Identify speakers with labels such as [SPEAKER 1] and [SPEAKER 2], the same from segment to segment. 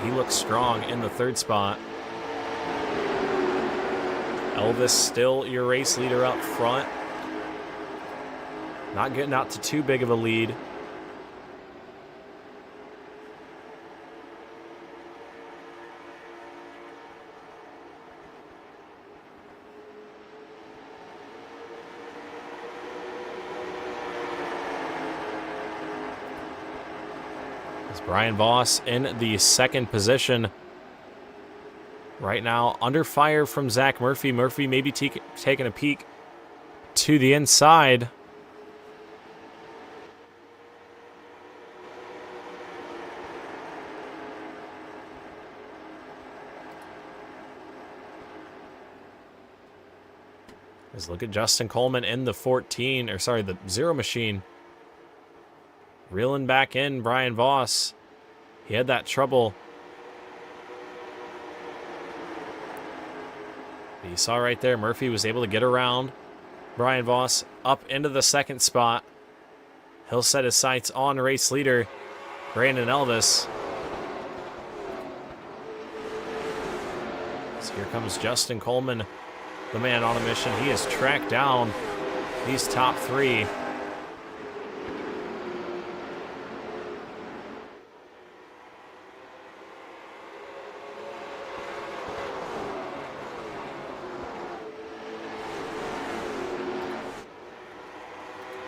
[SPEAKER 1] He looks strong in the third spot. Elvis still your race leader up front. Not getting out to too big of a lead. As Brian Voss in the second position. Right now, under fire from Zach Murphy. Murphy maybe taking a peek to the inside. Let's look at Justin Coleman in the 14, or sorry, the Zero Machine. Reeling back in Brian Voss. He had that trouble. But you saw right there, Murphy was able to get around Brian Voss up into the second spot. He'll set his sights on race leader Brandon Elvis. So here comes Justin Coleman, the man on a mission. He has tracked down these top three.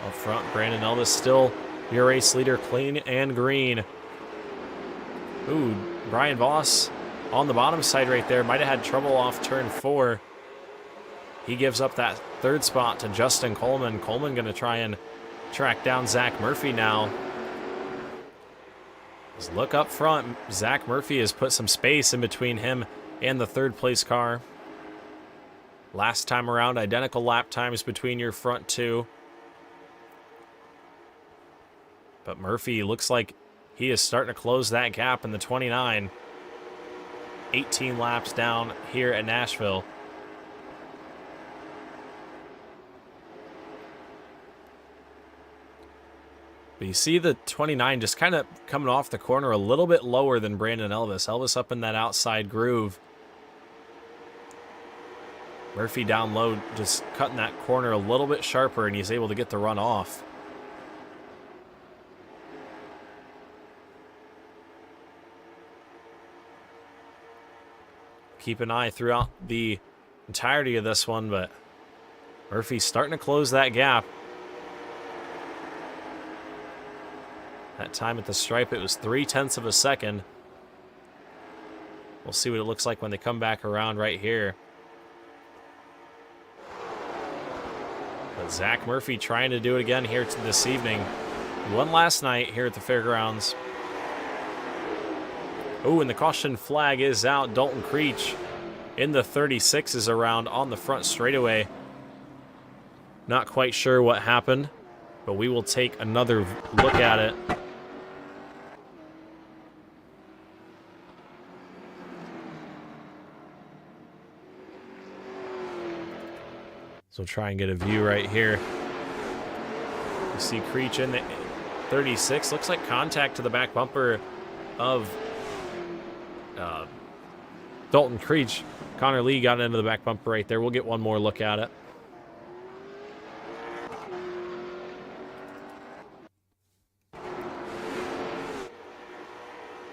[SPEAKER 1] Up front, Brandon Elvis still your race leader, clean and green. Ooh, Brian Voss on the bottom side right there. Might have had trouble off turn 4. He gives up that third spot to Justin Coleman. Coleman going to try and track down Zach Murphy now. Just look up front. Zach Murphy has put some space in between him and the third place car. Last time around, identical lap times between your front two. But Murphy looks like he is starting to close that gap in the 29. 18 laps down here at Nashville. But you see the 29 just kind of coming off the corner a little bit lower than Brandon Elvis. Elvis up in that outside groove. Murphy down low, just cutting that corner a little bit sharper, and he's able to get the run off. Keep an eye throughout the entirety of this one, but Murphy's starting to close that gap. That time at the stripe, it was 0.3 of a second. We'll see what it looks like when they come back around right here. But Zach Murphy trying to do it again here this evening. One last night here at the Fairgrounds. Oh, and the caution flag is out. Dalton Creech in the 36s around on the front straightaway. Not quite sure what happened, but we will take another look at it. So try and get a view right here. You see Creech in the 36. Looks like contact to the back bumper of Dalton Creech. Connor Lee got into the back bumper right there. We'll get one more look at it.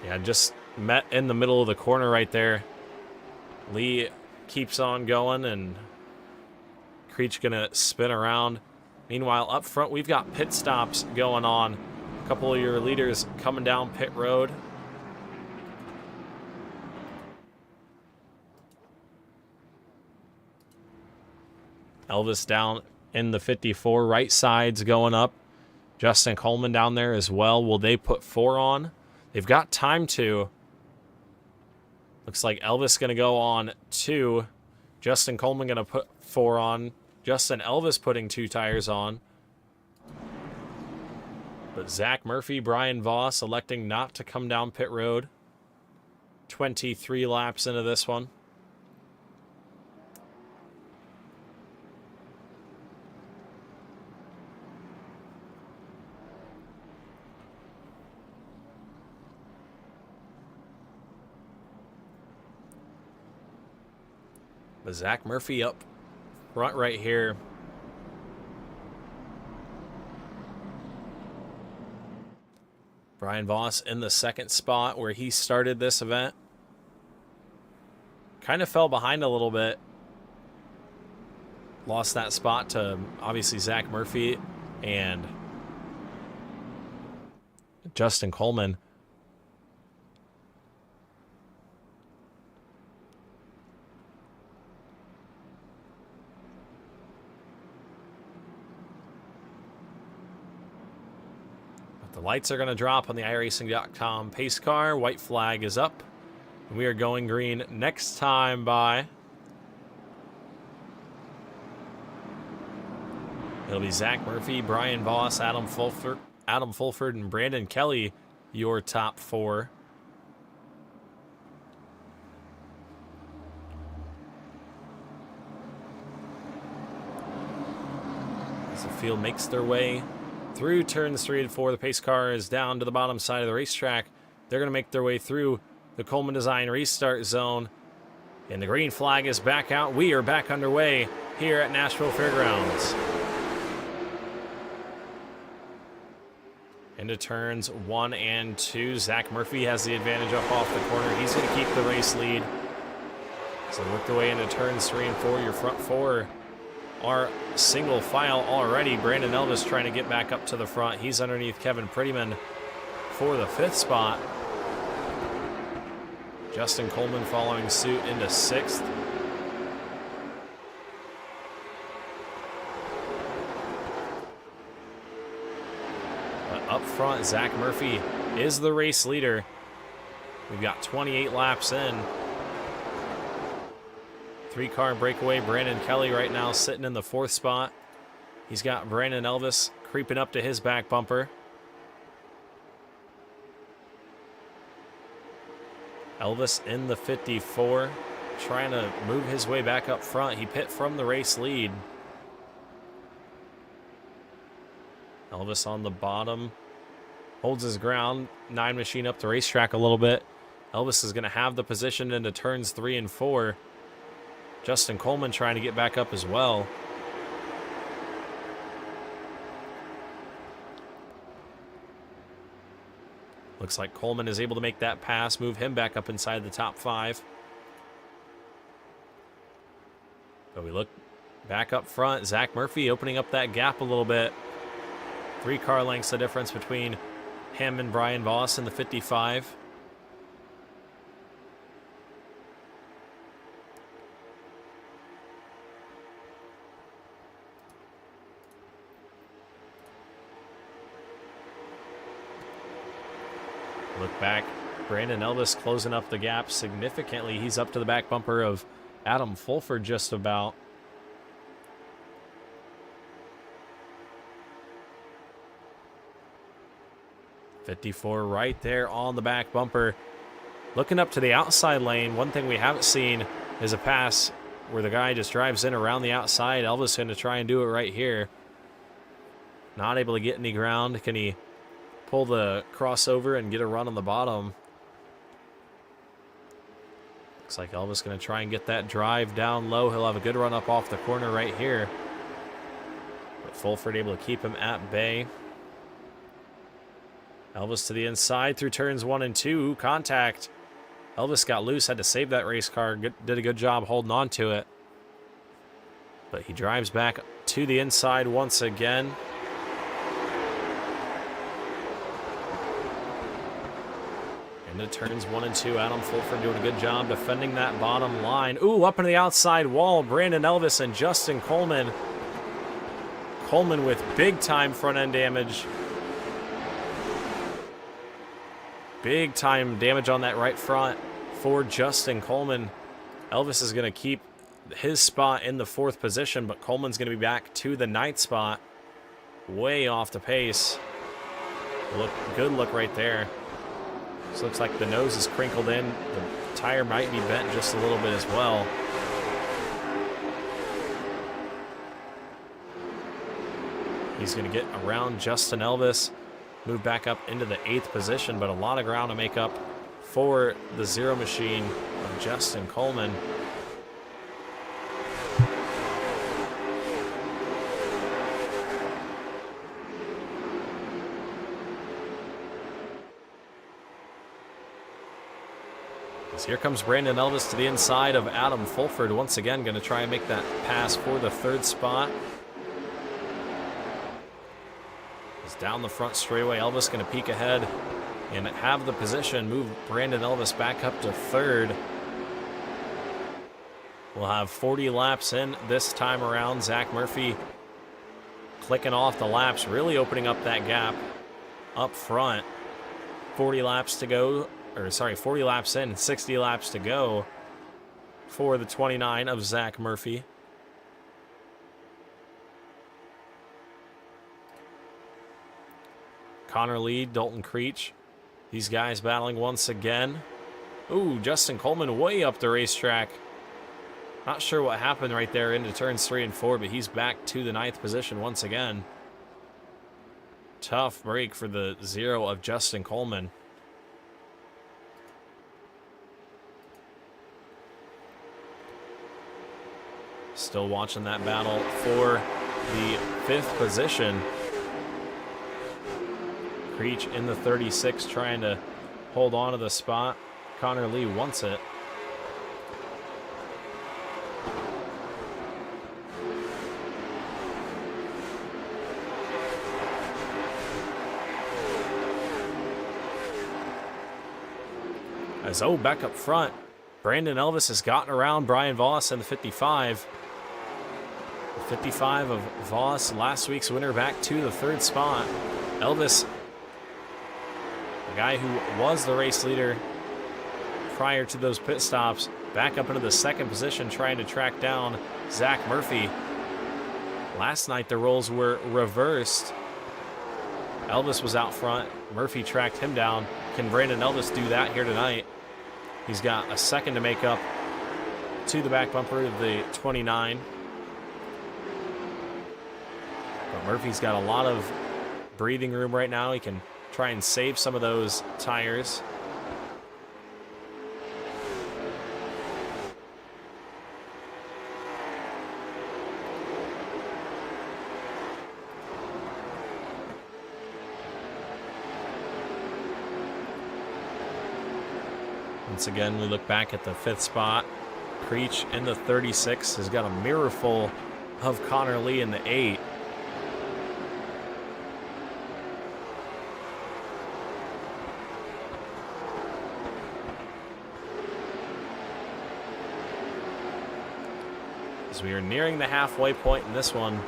[SPEAKER 1] Yeah, just met in the middle of the corner right there. Lee keeps on going, and Creech gonna spin around. Meanwhile, up front, we've got pit stops going on. A couple of your leaders coming down pit road. Elvis down in the 54, right side's going up. Justin Coleman down there as well. Will they put 4 on? They've got time to. Looks like Elvis going to go on 2. Justin Coleman going to put 4 on. Justin Elvis putting 2 tires on. But Zach Murphy, Brian Voss electing not to come down pit road. 23 laps into this one. But Zach Murphy up front right here. Brian Voss in the second spot where he started this event. Kind of fell behind a little bit. Lost that spot to, obviously, Zach Murphy and Justin Coleman. But the lights are going to drop on the iRacing.com pace car. White flag is up. We are going green next time by. It'll be Zach Murphy, Brian Voss, Adam Fulford, and Brandon Kelly, your top four. As the field makes their way through turns 3 and 4, the pace car is down to the bottom side of the racetrack. They're going to make their way through the Coleman Design restart zone. And the green flag is back out. We are back underway here at Nashville Fairgrounds. Into turns 1 and 2. Zach Murphy has the advantage up off the corner. He's going to keep the race lead. So work the way into turns 3 and 4. Your front four are single file already. Brandon Elvis trying to get back up to the front. He's underneath Kevin Prettyman for the 5th spot. Justin Coleman following suit into 6th. Up front, Zach Murphy is the race leader. We've got 28 laps in. 3-car breakaway. Brandon Kelly right now sitting in the 4th spot. He's got Brandon Elvis creeping up to his back bumper. Elvis in the 54, trying to move his way back up front. He pit from the race lead. Elvis on the bottom. Holds his ground. 9 machine up the racetrack a little bit. Elvis is going to have the position into turns 3 and 4. Justin Coleman trying to get back up as well. Looks like Coleman is able to make that pass, move him back up inside the top 5. But we look back up front. Zach Murphy opening up that gap a little bit. 3 car lengths the difference between him and Brian Voss in the 55. Look back. Brandon Elvis closing up the gap significantly. He's up to the back bumper of Adam Fulford just about. .54 right there on the back bumper. Looking up to the outside lane, one thing we haven't seen is a pass where the guy just drives in around the outside. Elvis going to try and do it right here. Not able to get any ground. Can he pull the crossover and get a run on the bottom? Looks like Elvis going to try and get that drive down low. He'll have a good run up off the corner right here. But Fulford able to keep him at bay. Elvis to the inside through turns 1 and 2. Contact. Elvis got loose, had to save that race car. Did a good job holding on to it. But he drives back to the inside once again. Into turns 1 and 2. Adam Fulford doing a good job defending that bottom line. Ooh, up into the outside wall. Brandon Elvis and Justin Coleman. Coleman with big time front end damage. Big time damage on that right front for Justin Coleman. Elvis is going to keep his spot in the 4th position, but Coleman's going to be back to the 9th spot. Way off the pace. Good look right there. This looks like the nose is crinkled in. The tire might be bent just a little bit as well. He's going to get around Justin Elvis. Move back up into the 8th position, but a lot of ground to make up for the zero machine of Justin Coleman. As here comes Brandon Elvis to the inside of Adam Fulford. Once again, going to try and make that pass for the third spot. He's down the front straightaway. Elvis going to peek ahead and have the position. Move Brandon Elvis back up to third. We'll have 40 laps in this time around. Zach Murphy clicking off the laps, really opening up that gap up front. 40 laps to go, 40 laps in, 60 laps to go for the 29 of Zach Murphy. Connor Lee, Dalton Creech, these guys battling once again. Ooh, Justin Coleman way up the racetrack. Not sure what happened right there into turns 3 and 4, but he's back to the 9th position once again. Tough break for the 0 of Justin Coleman. Still watching that battle for the 5th position. Creech in the 36 trying to hold on to the spot. Connor Lee wants it. As back up front, Brandon Elvis has gotten around Brian Voss in the 55. The 55 of Voss, last week's winner, back to the 3rd spot. Elvis, the guy who was the race leader prior to those pit stops, back up into the 2nd position trying to track down Zach Murphy. Last night the roles were reversed. Elvis was out front. Murphy tracked him down. Can Brandon Elvis do that here tonight? He's got a second to make up to the back bumper of the 29. But Murphy's got a lot of breathing room right now. He can try and save some of those tires. Once again, we look back at the 5th spot. Creech in the 36 has got a mirror full of Connor Lee in the 8. As we are nearing the halfway point in this one.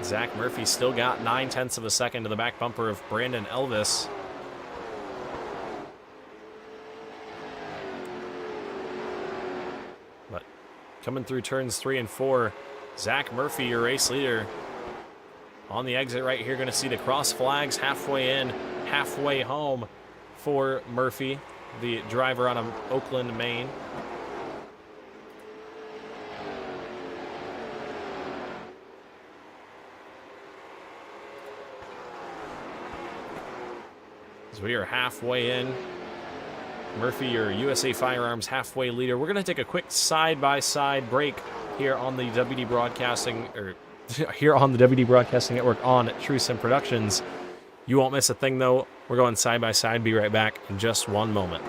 [SPEAKER 1] Zach Murphy still got 9/10 of a second to the back bumper of Brandon Elvis. Coming through turns 3 and 4, Zach Murphy, your race leader. On the exit right here, going to see the cross flags halfway in, halfway home for Murphy, the driver out of Oakland, Maine. As we are halfway in, Murphy, your USA Firearms halfway leader. We're going to take a quick side-by-side break here on the WD Broadcasting, here on the WD Broadcasting Network on True Sim Productions. You won't miss a thing, though. We're going side-by-side. Be right back in just one moment.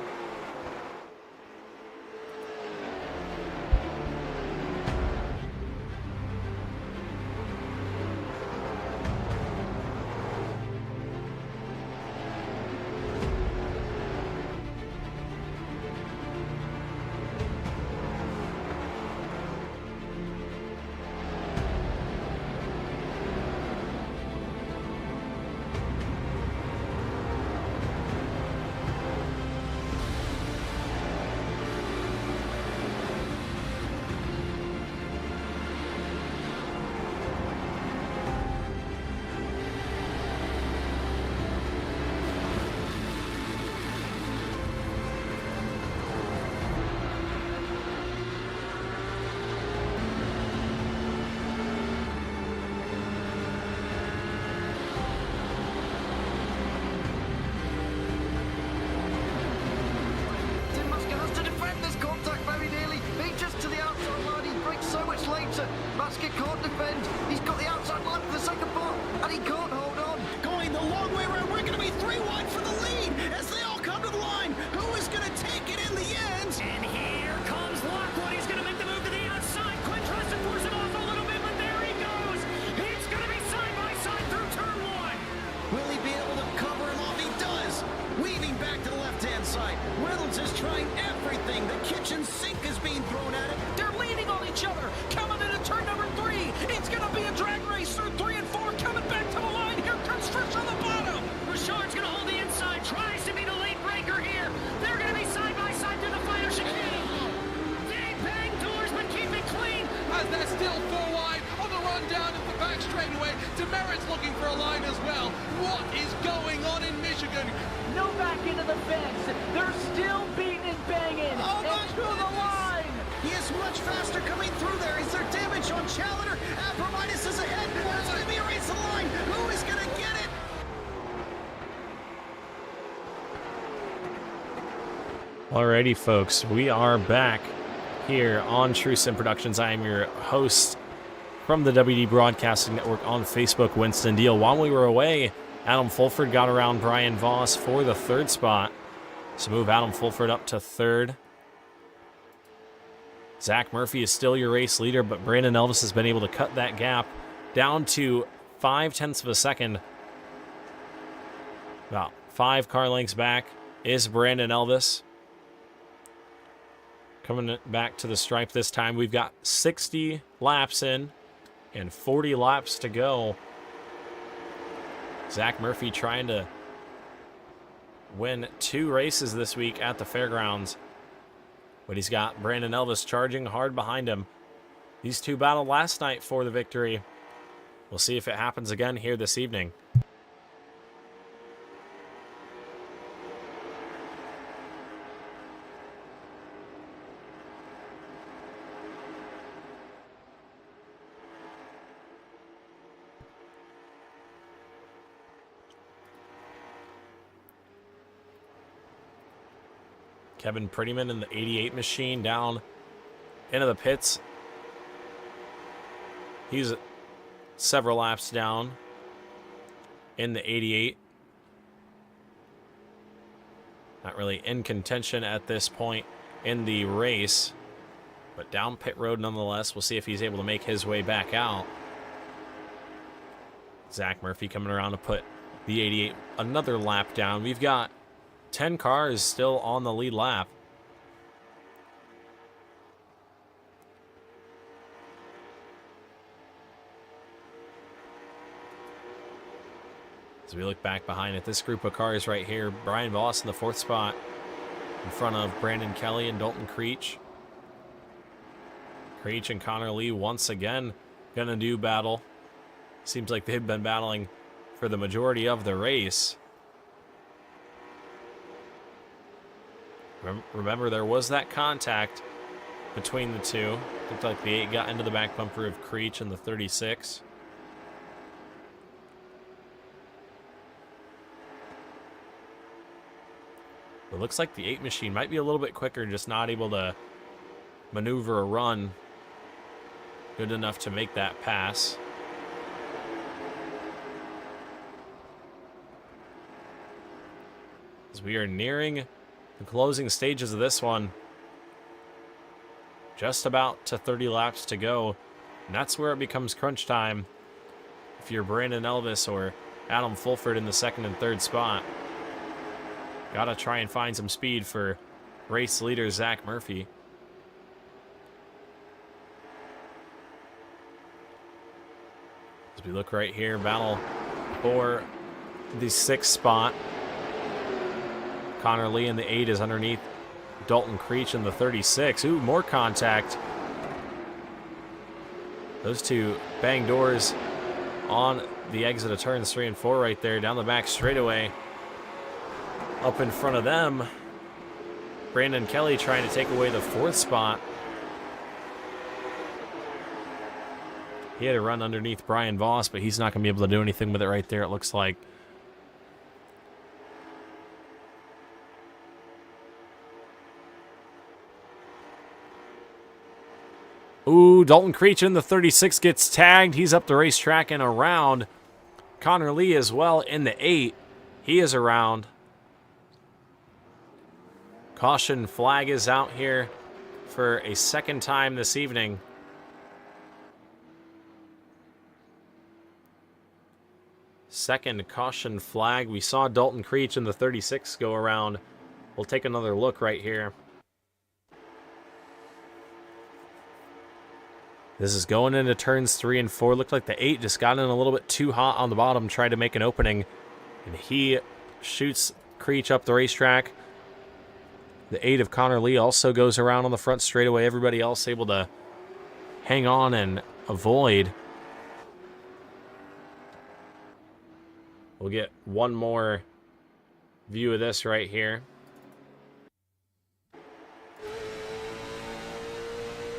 [SPEAKER 2] outside. Reynolds is trying everything. The kitchen sink is being thrown at him.
[SPEAKER 3] They're leaning on each other. Coming into turn number 3. It's going to be a drag race through 3 and 4. Coming back to the line. Here comes Frisch on the bottom.
[SPEAKER 4] Richard's going to hold the inside. Tries to be the late breaker here. They're going to be side by side through the final chicane. They bang doors but keep it clean.
[SPEAKER 5] As they're still 4 wide on the run down at the back straightaway. Demerit's looking for a line as well. What is going on in Michigan?
[SPEAKER 3] No back into the fence. They're still beating and banging.
[SPEAKER 2] Oh, my
[SPEAKER 3] and to the line.
[SPEAKER 2] He is much faster coming through there. Is there damage on Challenger? Abramitis is ahead. There's going to be a race to the line. Who is going to get it?
[SPEAKER 1] Alrighty, folks, we are back here on True Sim Productions. I am your host from the WD Broadcasting Network on Facebook, Winston Deal. While we were away, Adam Fulford got around Brian Voss for the 3rd spot. So move Adam Fulford up to 3rd. Zach Murphy is still your race leader, but Brandon Elvis has been able to cut that gap down to 0.5 of a second. About 5 car lengths back is Brandon Elvis. Coming back to the stripe this time, we've got 60 laps in and 40 laps to go. Zach Murphy trying to win 2 races this week at the Fairgrounds. But he's got Brandon Elvis charging hard behind him. These two battled last night for the victory. We'll see if it happens again here this evening. Kevin Prettyman in the 88 machine down into the pits. He's several laps down in the 88. Not really in contention at this point in the race, but down pit road nonetheless. We'll see if he's able to make his way back out. Zach Murphy coming around to put the 88 another lap down. We've got 10 cars still on the lead lap. As we look back behind at this group of cars right here, Brian Voss in the 4th spot in front of Brandon Kelly and Dalton Creech. Creech and Connor Lee once again gonna do battle. Seems like they've been battling for the majority of the race. Remember, there was that contact between the two. Looked like the 8 got into the back bumper of Creech in the 36. It looks like the 8 machine might be a little bit quicker, just not able to maneuver a run good enough to make that pass. As we are nearing the closing stages of this one, just about to 30 laps to go, and that's where it becomes crunch time if you're Brandon Elvis or Adam Fulford in the 2nd and 3rd spot. Gotta try and find some speed for race leader Zach Murphy. As we look right here, battle for the 6th spot. Connor Lee in the 8 is underneath Dalton Creech in the 36. Ooh, more contact. Those two bang doors on the exit of turns 3 and 4 right there, down the back straightaway. Up in front of them, Brandon Kelly trying to take away the 4th spot. He had to run underneath Brian Voss, but he's not going to be able to do anything with it right there, it looks like. Ooh, Dalton Creech in the 36 gets tagged. He's up the racetrack and around. Connor Lee as well in the 8. He is around. Caution flag is out here for a 2nd time this evening. Second caution flag. We saw Dalton Creech in the 36 go around we'll take another look right here. This is going into turns 3 and 4. Looked like the 8 just got in a little bit too hot on the bottom, tried to make an opening, and he shoots Creech up the racetrack. The 8 of Connor Lee also goes around on the front straightaway. Everybody else able to hang on and avoid. We'll get one more view of this right here.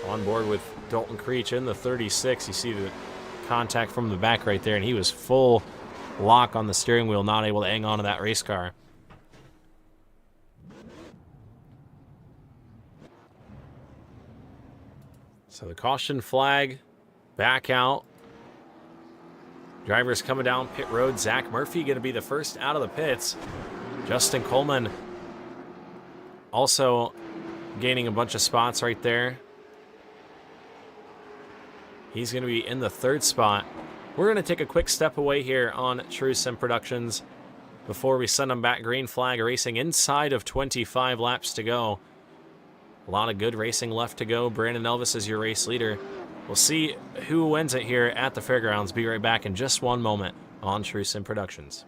[SPEAKER 1] On board with Dalton Creech in the 36. You see the contact from the back right there, and he was full lock on the steering wheel, not able to hang on to that race car. So the caution flag back out. Drivers coming down pit road. Zach Murphy going to be the first out of the pits. Justin Coleman also gaining a bunch of spots right there. He's going to be in the 3rd spot. We're going to take a quick step away here on True Sim Productions before we send them back. Green flag racing inside of 25 laps to go. A lot of good racing left to go. Brandon Elvis is your race leader. We'll see who wins it here at the Fairgrounds. Be right back in just one moment on True Sim Productions.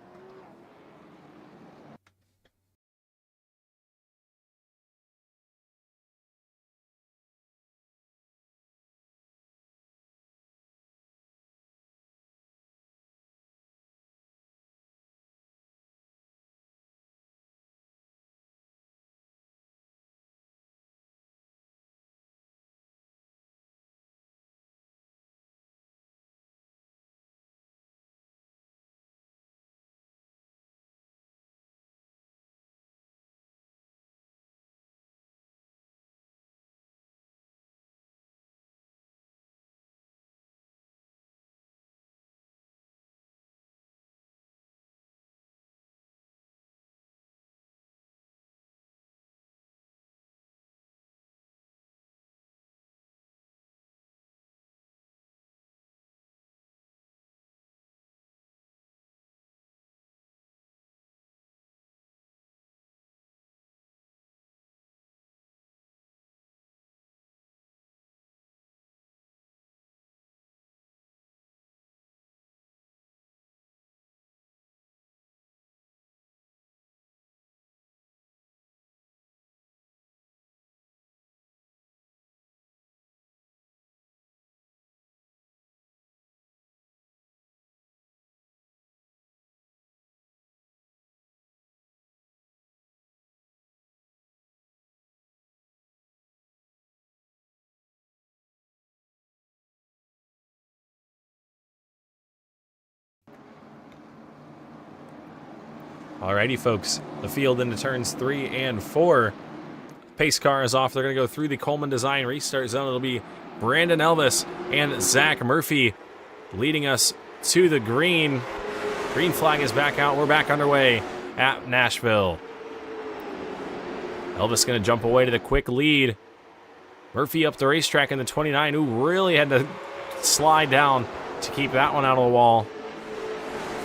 [SPEAKER 1] Alrighty, folks. The field into turns 3 and 4. Pace car is off. They're going to go through the Coleman Design restart zone. It'll be Brandon Elvis and Zach Murphy leading us to the green. Green flag is back out. We're back underway at Nashville. Elvis going to jump away to the quick lead. Murphy up the racetrack in the 29, who really had to slide down to keep that one out of the wall.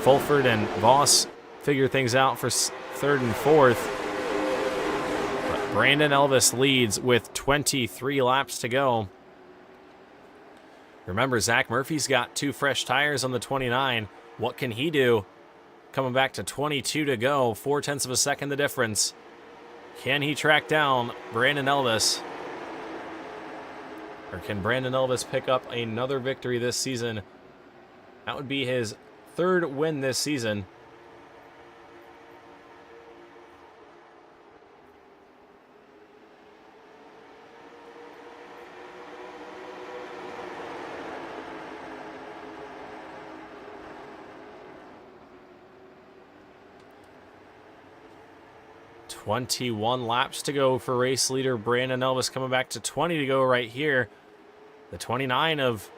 [SPEAKER 1] Fulford and Voss figure things out for 3rd and 4th. But Brandon Elvis leads with 23 laps to go. Remember, Zach Murphy's got 2 fresh tires on the 29. What can he do? Coming back to 22 to go, 0.4 of a second the difference. Can he track down Brandon Elvis? Or can Brandon Elvis pick up another victory this season? That would be his 3rd win this season. .21 laps to go for race leader Brandon Elvis, coming back to 20 to go right here. The 29 of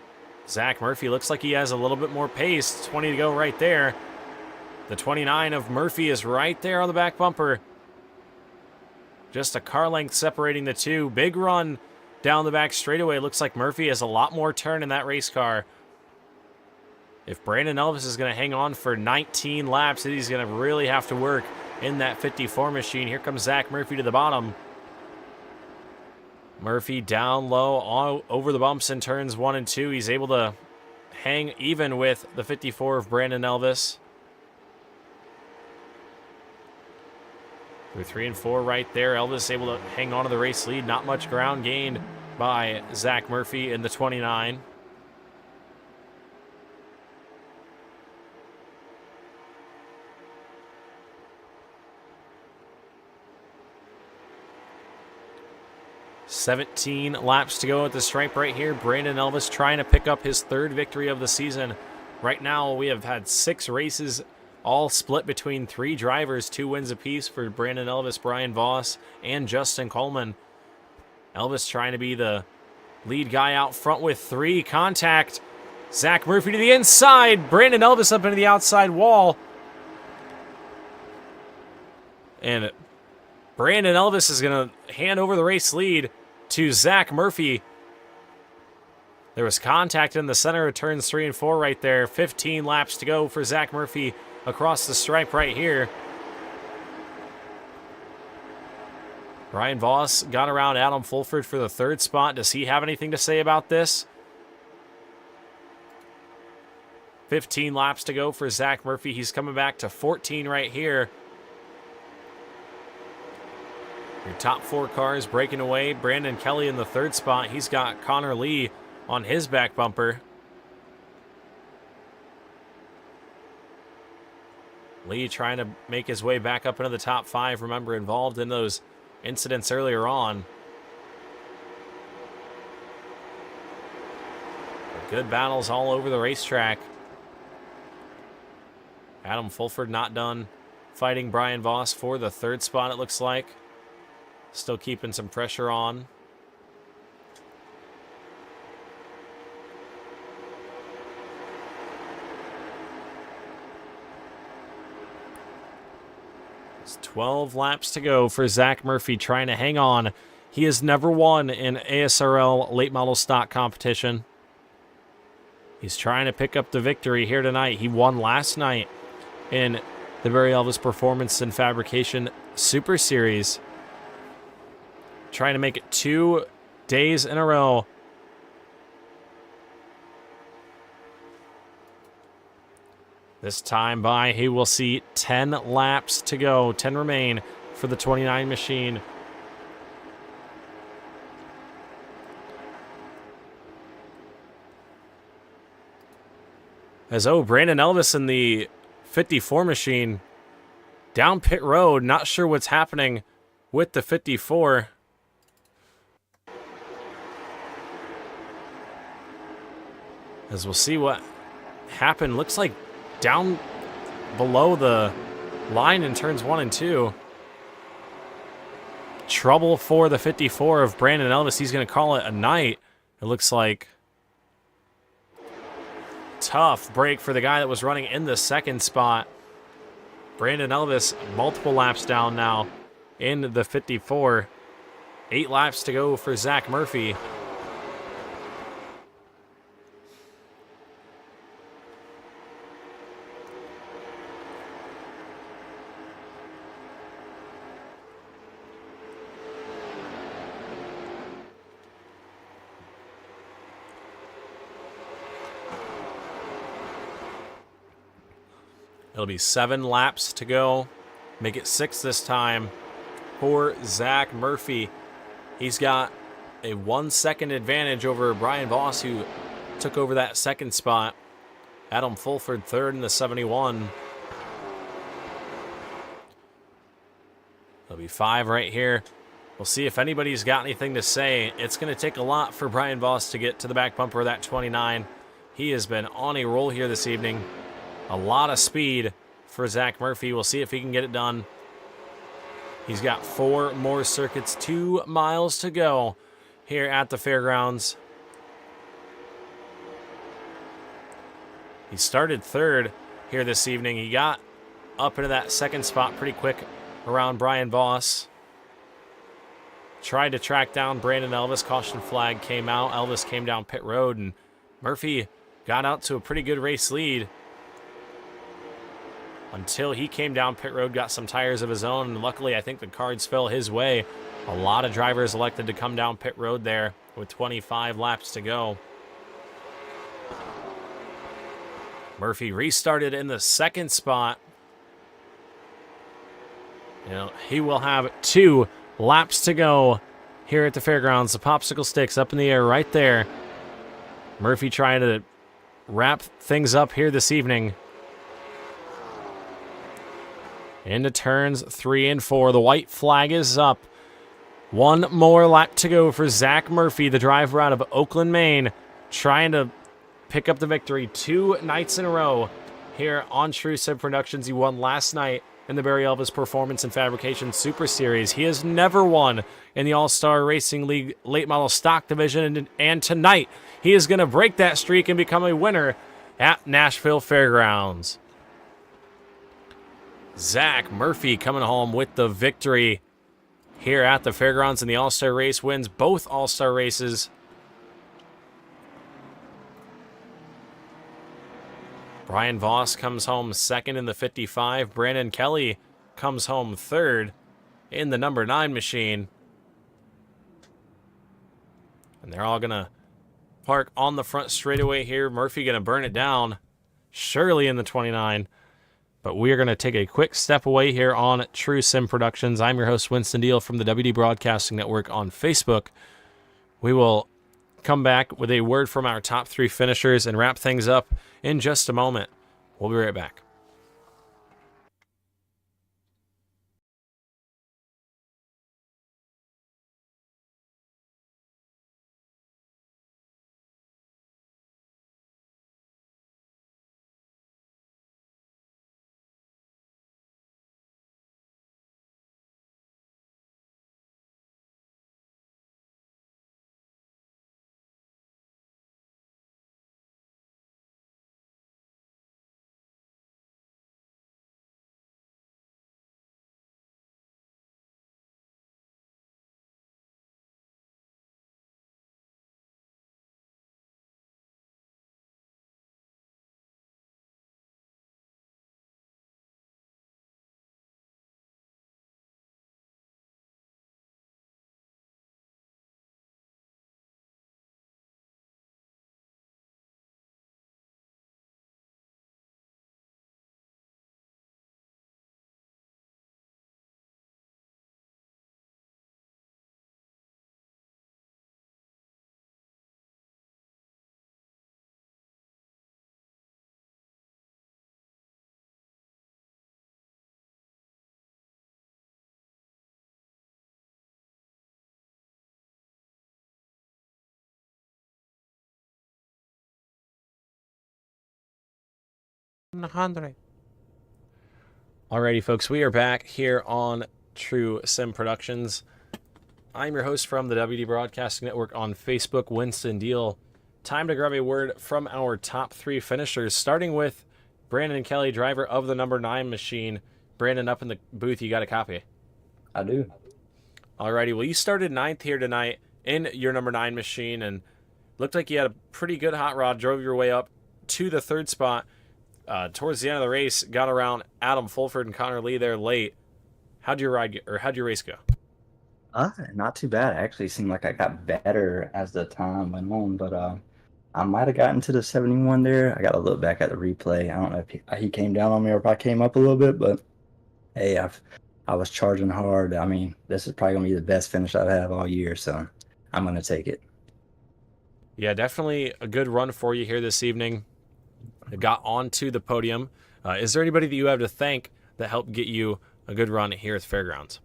[SPEAKER 1] Zach Murphy looks like he has a little bit more pace. 20 to go right there. The 29 of Murphy is right there on the back bumper. Just a car length separating the two. Big run down the back straightaway. Looks like Murphy has a lot more turn in that race car. If Brandon Elvis is going to hang on for 19 laps, he's going to really have to work in that 54 machine. Here comes Zach Murphy to the bottom. Murphy down low, all over the bumps in turns 1 and 2. He's able to hang even with the 54 of Brandon Elvis. Through 3 and 4 right there. Elvis able to hang on to the race lead. Not much ground gained by Zach Murphy in the 29. $17 laps to go at the stripe right here. Brandon Elvis trying to pick up his 3rd victory of the season. Right now, we have had 6 races, all split between 3 drivers, 2 wins apiece for Brandon Elvis, Brian Voss, and Justin Coleman. Elvis trying to be the lead guy out front with 3. Contact. Zach Murphy to the inside. Brandon Elvis up into the outside wall. And Brandon Elvis is going to hand over the race lead to Zach Murphy. There was contact in the center of turns 3 and 4 right there. 15 laps to go for Zach Murphy across the stripe right here. Brian Voss got around Adam Fulford for the 3rd spot. Does he have anything to say about this? 15 laps to go for Zach Murphy. He's coming back to 14 right here. Your top 4 cars breaking away. Brandon Kelly in the 3rd spot. He's got Connor Lee on his back bumper. Lee trying to make his way back up into the top 5. Remember, involved in those incidents earlier on. Good battles all over the racetrack. Adam Fulford not done fighting Brian Voss for the 3rd spot, it looks like. Still keeping some pressure on. It's 12 laps to go for Zach Murphy trying to hang on. He has never won in ASRL late model stock competition. He's trying to pick up the victory here tonight. He won last night in the Barry Elvis Performance and Fabrication Super Series. Trying to make it 2 days in a row. This time by, he will see 10 laps to go. 10 remain for the 29 machine. As Brandon Elvis in the 54 machine down pit road. Not sure what's happening with the 54. As we'll see what happened. Looks like down below the line in turns 1 and 2. Trouble for the 54 of Brandon Elvis. He's going to call it a night. It looks like tough break for the guy that was running in the 2nd spot. Brandon Elvis, multiple laps down now in the 54. 8 laps to go for Zach Murphy. It'll be 7 laps to go. Make it 6 this time for Zach Murphy. He's got a 1 second advantage over Brian Voss, who took over that 2nd spot. Adam Fulford 3rd in the 71. There'll be 5 right here. We'll see if anybody's got anything to say. It's going to take a lot for Brian Voss to get to the back bumper of that 29. He has been on a roll here this evening. A lot of speed for Zach Murphy. We'll see if he can get it done. He's got 4 more circuits, 2 miles to go here at the Fairgrounds. He started 3rd here this evening. He got up into that 2nd spot pretty quick around Brian Voss. Tried to track down Brandon Elvis. Caution flag came out. Elvis came down pit road, and Murphy got out to a pretty good race lead. until he came down pit road, got some tires of his own, and luckily I think the cards fell his way. A lot of drivers elected to come down pit road there with 25 laps to go. Murphy restarted in the second spot. He will have 2 laps to go here at the fairgrounds. The popsicle sticks up in the air right there. Murphy trying to wrap things up here this evening. Into turns 3 and 4. The white flag is up. 1 more lap to go for Zach Murphy, the driver out of Oakland, Maine, trying to pick up the victory 2 nights in a row here on True Sim Productions. He won last night in the Barry Elvis Performance and Fabrication Super Series. He has never won in the All-Star Racing League Late Model Stock Division, and tonight he is going to break that streak and become a winner at Nashville Fairgrounds. Zach Murphy coming home with the victory here at the Fairgrounds in the All-Star Race, wins both All-Star races. Brian Voss comes home second in the 55. Brandon Kelly comes home third in the number 9 machine. And they're all going to park on the front straightaway here. Murphy going to burn it down, surely in the 29. But we are going to take a quick step away here on True Sim Productions. I'm your host, Winston Deal from the WD Broadcasting Network on Facebook. We will come back with a word from our top 3 finishers and wrap things up in just a moment. We'll be right back. Alrighty, folks, we are back here on True Sim Productions. I'm your host from the WD Broadcasting Network on Facebook, Winston Deal. Time to grab a word from our top 3 finishers, starting with Brandon Kelly, driver of the number 9 machine. Brandon, up in the booth, you got a copy?
[SPEAKER 6] I do.
[SPEAKER 1] Alrighty, well, you started 9th here tonight in your number 9 machine, and looked like you had a pretty good hot rod, drove your way up to the 3rd spot. Towards the end of the race, got around Adam Fulford and Connor Lee there late. How'd your race go?
[SPEAKER 6] Not too bad. It actually seemed like I got better as the time went on, but I might have gotten to the 71 there. I got to look back at the replay. I don't know if he came down on me or if I came up a little bit, but hey, I was charging hard. I mean, this is probably going to be the best finish I've had all year, so I'm going to take it.
[SPEAKER 1] Yeah, definitely a good run for you here this evening. Got onto the podium. Is there anybody that you have to thank that helped get you a good run here at the Fairgrounds?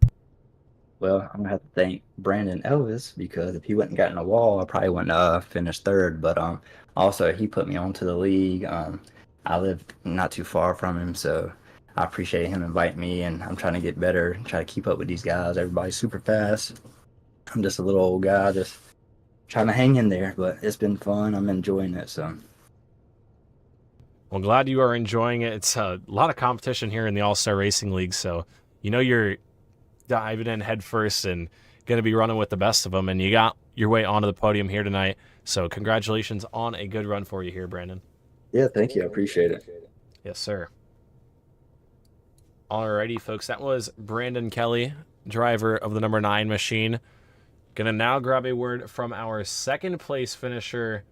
[SPEAKER 6] Well, I'm going to have to thank Brandon Elvis, because if he wouldn't gotten a wall, I probably wouldn't have finished 3rd. But also, he put me onto the league. I live not too far from him, so I appreciate him inviting me, and I'm trying to get better and try to keep up with these guys. Everybody's super fast. I'm just a little old guy just trying to hang in there, but it's been fun. I'm enjoying it, so...
[SPEAKER 1] Well, glad you are enjoying it. It's a lot of competition here in the All-Star Racing League, so you know you're diving in head first and going to be running with the best of them, and you got your way onto the podium here tonight. So congratulations on a good run for you here, Brandon.
[SPEAKER 6] Yeah, thank you. I appreciate it.
[SPEAKER 1] Yes, sir. Alrighty, folks, that was Brandon Kelly, driver of the number 9 machine. Gonna now grab a word from our second place finisher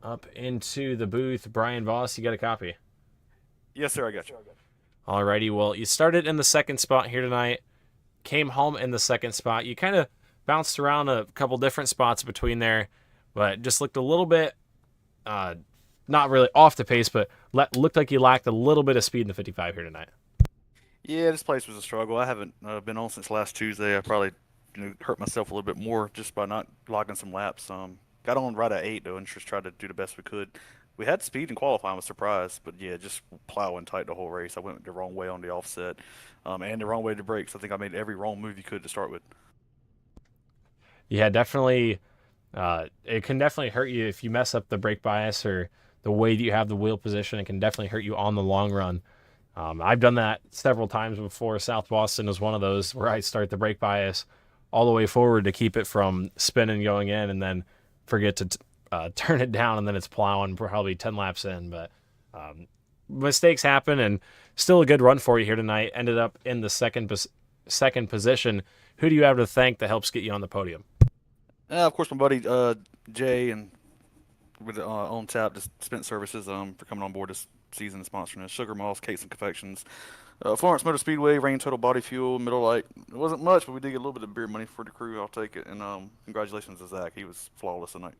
[SPEAKER 1] up into the booth. Brian Voss, you got a copy?
[SPEAKER 7] Yes, sir, I got you.
[SPEAKER 1] Alrighty, well, you started in the second spot here tonight, came home in the second spot. You kind of bounced around a couple different spots between there, but just looked a little bit, not really off the pace, but looked like you lacked a little bit of speed in the 55 here tonight.
[SPEAKER 7] Yeah, this place was a struggle. I haven't been on since last Tuesday. I probably hurt myself a little bit more just by not logging some laps. Got on right at 8 though, and just tried to do the best we could. We had speed in qualifying, I was surprised, but yeah, just plowing tight the whole race. I went the wrong way on the offset, and the wrong way to brakes. I think I made every wrong move you could to start with.
[SPEAKER 1] Yeah, definitely. It can definitely hurt you if you mess up the brake bias or the way that you have the wheel position. It can definitely hurt you on the long run. I've done that several times before. South Boston was one of those where I start the brake bias all the way forward to keep it from spinning going in, and then forget to turn it down, and then it's plowing probably 10 laps in. But mistakes happen, and still a good run for you here tonight. Ended up in the second position. Who do you have to thank that helps get you on the podium?
[SPEAKER 7] Of course, my buddy Jay and with On Tap Dispense Services for coming on board this season and sponsoring us. Sugar Moss, Cakes and Confections. Florence Motor Speedway, Rain Total Body Fuel, Middle Light. It wasn't much, but we did get a little bit of beer money for the crew. I'll take it. And congratulations to Zach. He was flawless tonight.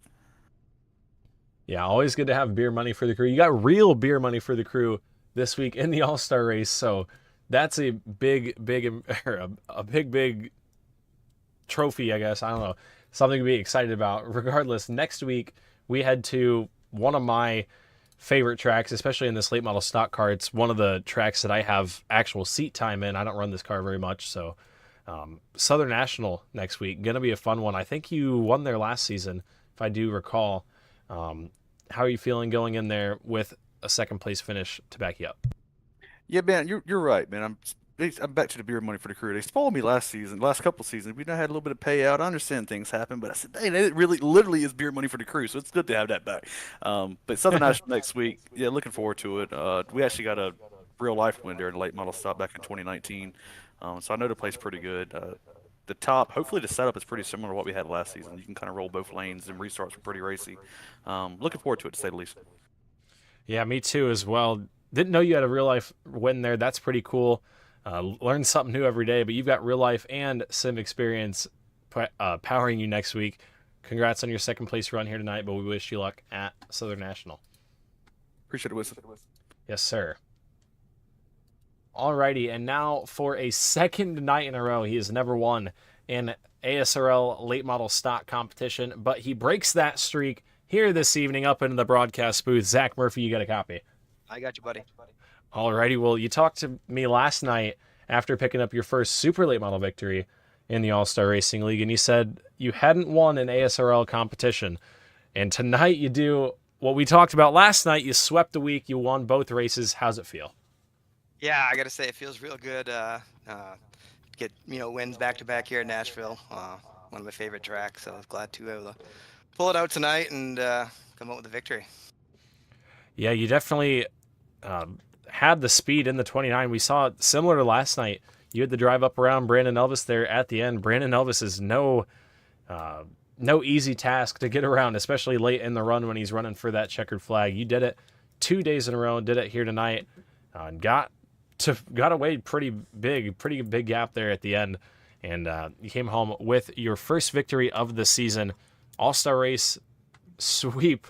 [SPEAKER 1] Yeah, always good to have beer money for the crew. You got real beer money for the crew this week in the All-Star race, so that's a big trophy, I guess. I don't know. Something to be excited about. Regardless, next week we head to one of my favorite tracks, especially in this late model stock car. It's one of the tracks that I have actual seat time in. I don't run this car very much, so Southern National next week. Going to be a fun one. I think you won there last season, if I do recall. How are you feeling going in there with a second place finish to back you up?
[SPEAKER 7] Yeah, man, you're right, man. I'm back to the beer money for the crew. They spoiled me last couple seasons. We had a little bit of payout. I understand things happen, but I said, hey, it really, literally is beer money for the crew, so it's good to have that back. But Southern National next week, yeah, looking forward to it. We actually got a real life win there in the late model stop back in 2019, so I know the place pretty good. The top, hopefully the setup is pretty similar to what we had last season. You can kind of roll both lanes, and restarts were pretty racy. Looking forward to it, to say the least.
[SPEAKER 1] Yeah, me too as well. Didn't know you had a real life win there. That's pretty cool. Learn something new every day, but you've got real life and sim experience powering you next week. Congrats on your second place run here tonight, but we wish you luck at Southern National.
[SPEAKER 7] Appreciate it, Winston.
[SPEAKER 1] Yes, sir. Alrighty, and now for a second night in a row, he has never won in ASRL late model stock competition, but he breaks that streak here this evening up into the broadcast booth. Zach Murphy, you got a copy?
[SPEAKER 8] I got you, buddy.
[SPEAKER 1] Alrighty, well, you talked to me last night after picking up your first super late model victory in the All-Star Racing League, and you said you hadn't won an ASRL competition. And tonight you do what we talked about last night. You swept the week. You won both races. How's it feel?
[SPEAKER 8] Yeah, I got to say it feels real good. Get wins back to back here in Nashville. One of my favorite tracks. So I was glad to be able to pull it out tonight and come out with a victory.
[SPEAKER 1] Yeah, you definitely had the speed in the 29. We saw it similar to last night. You had to drive up around Brandon Elvis there at the end. Brandon Elvis is no easy task to get around, especially late in the run when he's running for that checkered flag. You did it 2 days in a row, did it here tonight, and got away pretty big gap there at the end, and you came home with your first victory of the season. All-Star race sweep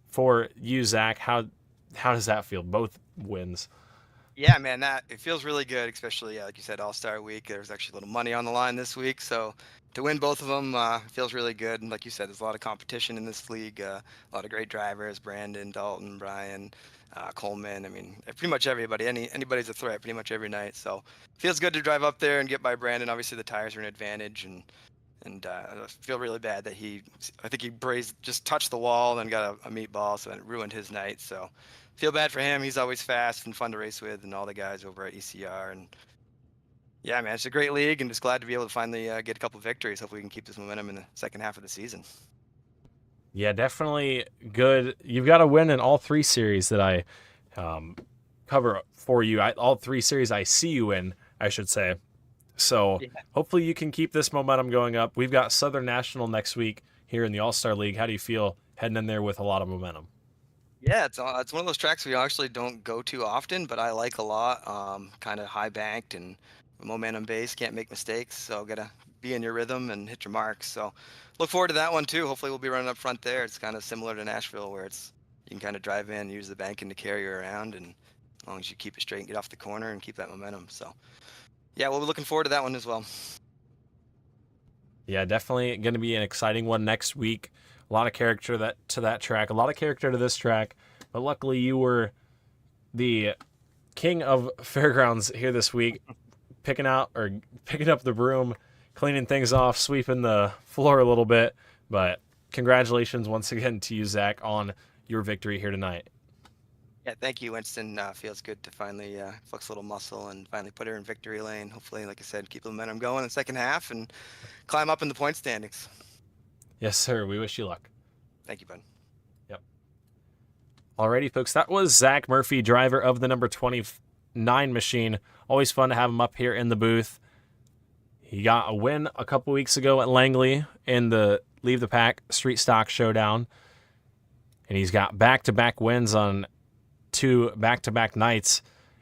[SPEAKER 1] for you, Zach. How does that feel? Both wins.
[SPEAKER 8] Yeah, man, it feels really good, especially like you said, All-Star week. There's actually a little money on the line this week, so to win both of them feels really good. And like you said, there's a lot of competition in this league. A lot of great drivers: Brandon, Dalton, Brian, Coleman. I mean, pretty much everybody. Anybody's a threat pretty much every night. So feels good to drive up there and get by Brandon. Obviously, the tires are an advantage, and I feel really bad that I think he just touched the wall and got a meatball, so it ruined his night. So feel bad for him. He's always fast and fun to race with, and all the guys over at ECR. And yeah, man, it's a great league, and just glad to be able to finally get a couple victories. Hopefully we can keep this momentum in the second half of the season. Yeah,
[SPEAKER 1] definitely good. You've got to win in all 3 series that I cover for you. All 3 series I see you in, I should say. So hopefully you can keep this momentum going up. We've got Southern National next week here in the All-Star League. How do you feel heading in there with a lot of momentum?
[SPEAKER 8] Yeah, it's one of those tracks we actually don't go to often, but I like a lot. Kind of high banked and momentum based. Can't make mistakes, so gotta be in your rhythm and hit your marks. So look forward to that one too. Hopefully we'll be running up front there. It's kind of similar to Nashville, where you can kind of drive in, use the banking to carry you around, and as long as you keep it straight and get off the corner and keep that momentum. So yeah, we'll be looking forward to that one as well.
[SPEAKER 1] Yeah, definitely going to be an exciting one next week. A lot of character to that track, a lot of character to this track. But luckily, you were the king of Fairgrounds here this week, picking up the broom, cleaning things off, sweeping the floor a little bit. But congratulations once again to you, Zach, on your victory here tonight.
[SPEAKER 8] Yeah, thank you, Winston. Feels good to finally flex a little muscle and finally put her in victory lane. Hopefully, like I said, keep the momentum going in the second half and climb up in the point standings.
[SPEAKER 1] Yes, sir. We wish you luck.
[SPEAKER 8] Thank you, bud.
[SPEAKER 1] Yep. Alrighty, folks. That was Zach Murphy, driver of the number 29 machine. Always fun to have him up here in the booth. He got a win a couple weeks ago at Langley in the Leave the Pack Street Stock Showdown. And he's got back-to-back wins on 2 back-to-back nights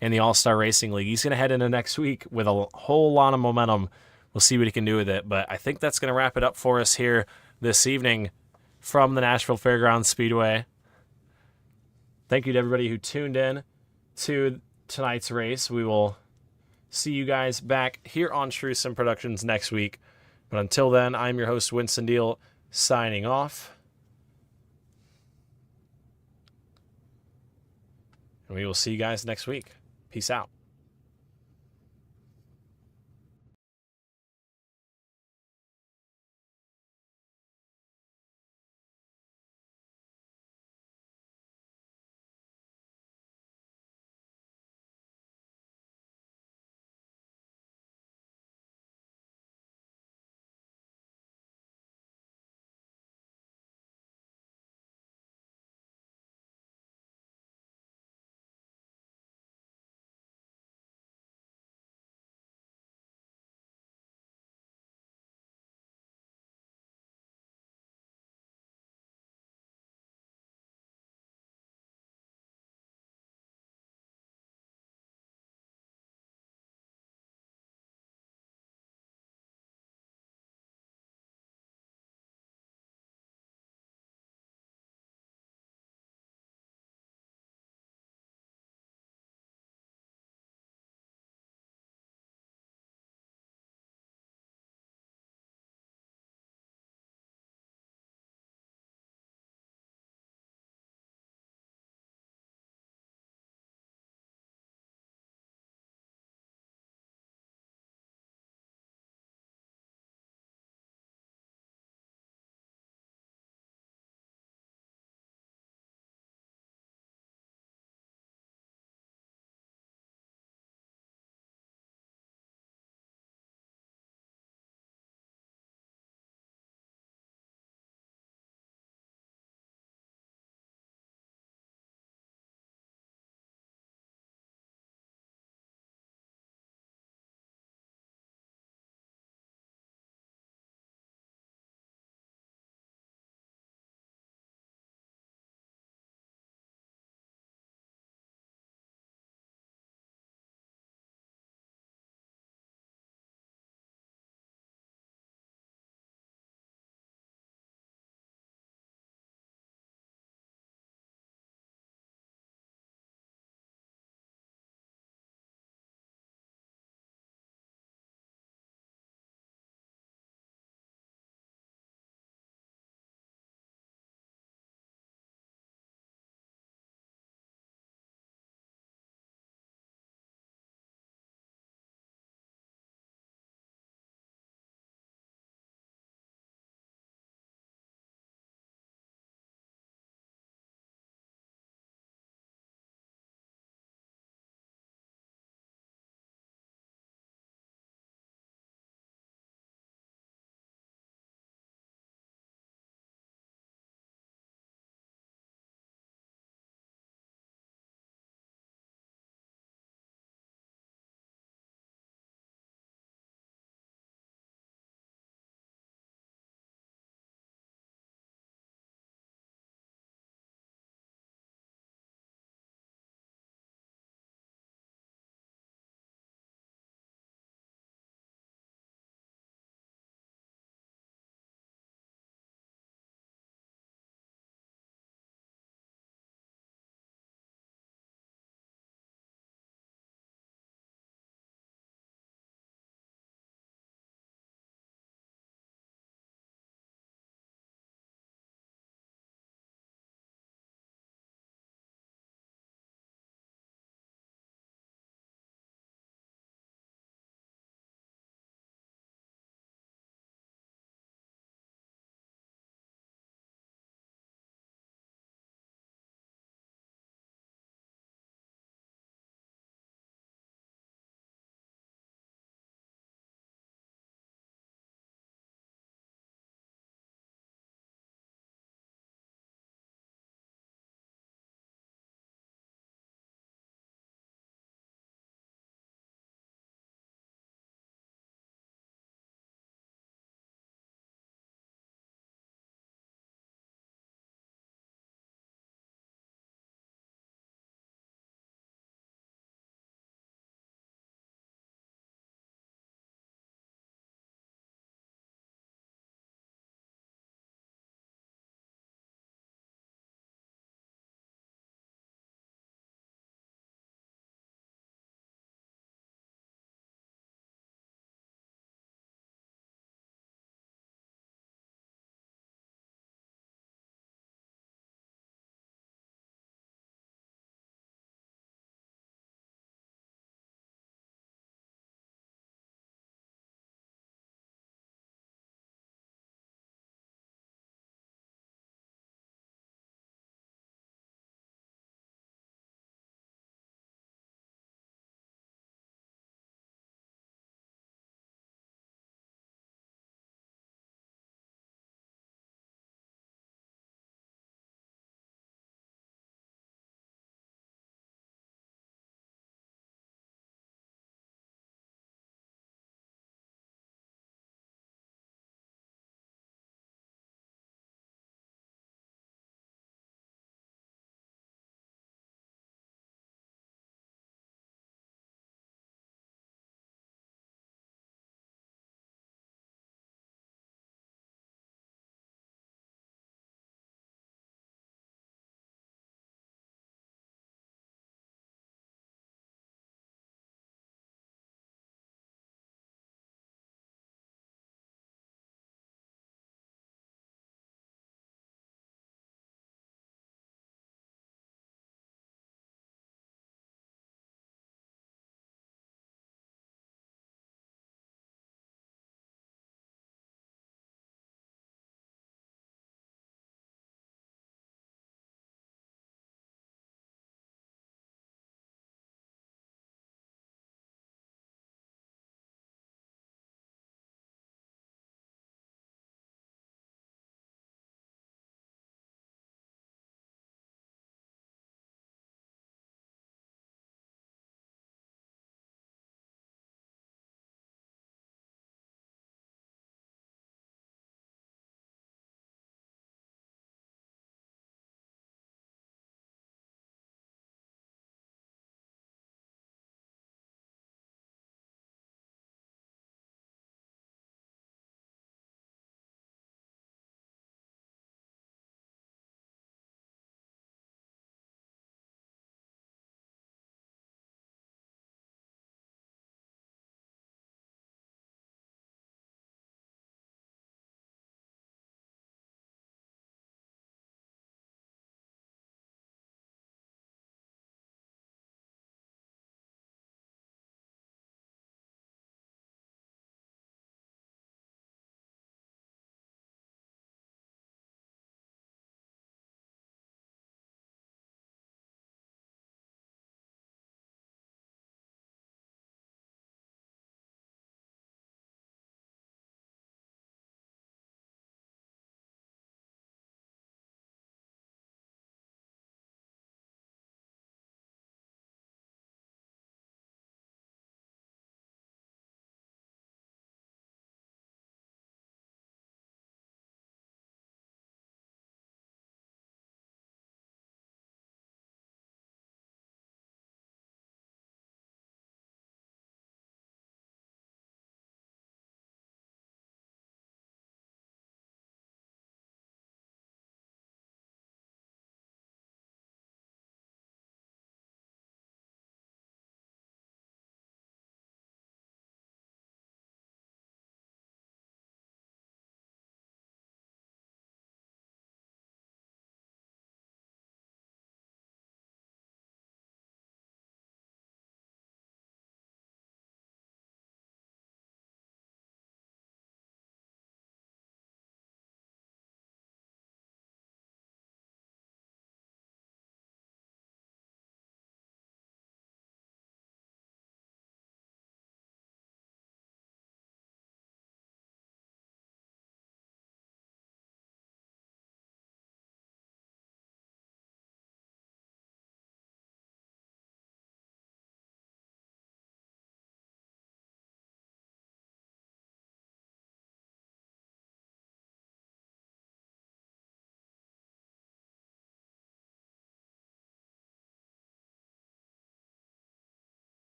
[SPEAKER 1] in the All-Star Racing League. He's going to head into next week with a whole lot of momentum. We'll see what he can do with it. But I think that's going to wrap it up for us here this evening from the Nashville Fairgrounds Speedway. Thank you to everybody who tuned in to tonight's race. We will see you guys back here on True Sim Productions next week. But until then, I'm your host, Winston Deal, signing off. And we will see you guys next week. Peace out.